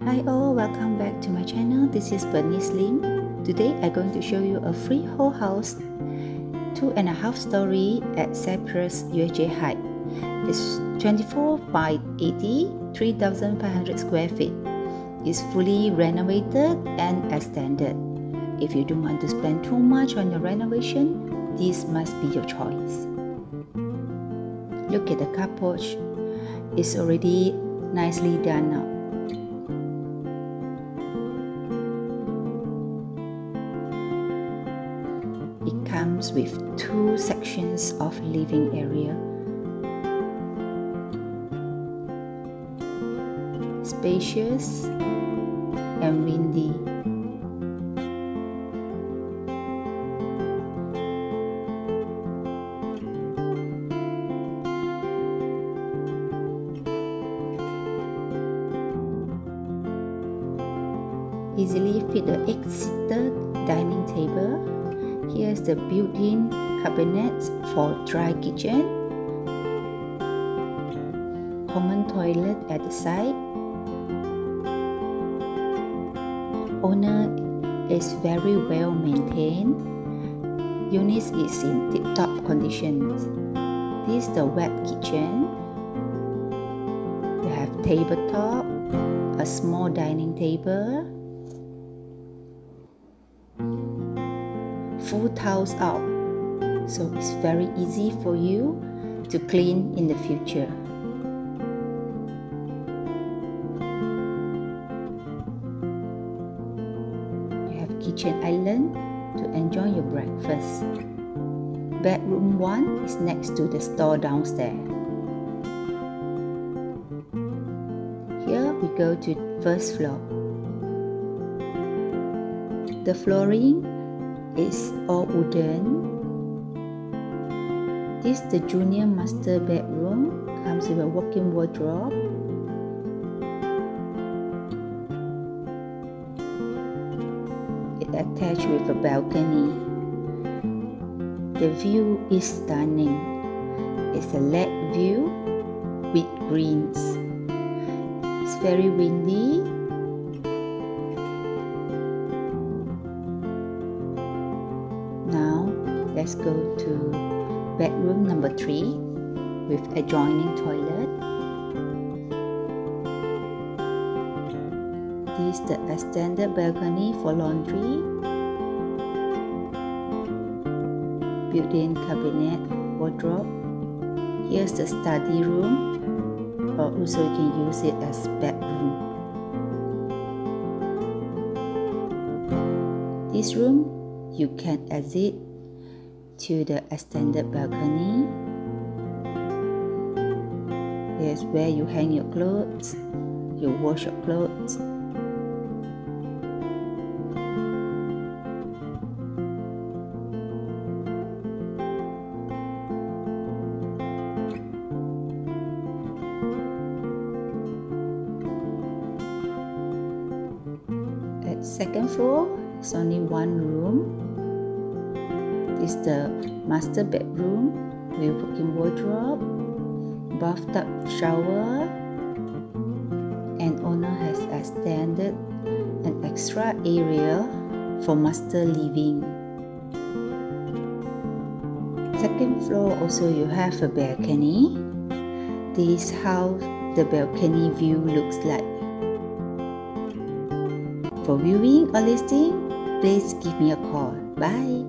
Hi all, welcome back to my channel. This is FURNISHINGS. Today I'm going to show you a freehold house, 2.5 story at Cyprus Usj height. It's 24 by 80, 3,500 square feet. It's fully renovated and extended. If you don't want to spend too much on your renovation, this must be your choice. Look at the car porch. It's already nicely done now. It comes with 2 sections of living area. Spacious and windy. Easily fit the 8-seater dining table. Here's the built-in cabinet for dry kitchen. Common toilet at the side. Owner is very well maintained. Unit is in tip-top conditions. This is the wet kitchen. You have tabletop, a small dining table. Full tiles out, so it's very easy for you to clean in the future. You have kitchen island to enjoy your breakfast. Bedroom 1 is next to the store downstairs. Here we go to first floor. The flooring is all wooden. This is the junior master bedroom. Comes with a walk-in wardrobe. It attached with a balcony. The view is stunning. It's a Lakeview with greens. It's very windy. Now, let's go to bedroom number 3 with adjoining toilet. This is the extended balcony for laundry. Built-in cabinet, wardrobe. Here's the study room, or also you can use it as bedroom. This room you can exit to the extended balcony. Here's where you hang your clothes, you wash your clothes. At second floor, it's only one room. This is the master bedroom with walk-in wardrobe, bathtub, shower, and owner has extended an extra area for master living. Second floor also you have a balcony. This is how the balcony view looks like. For viewing or listing, please give me a call. Bye.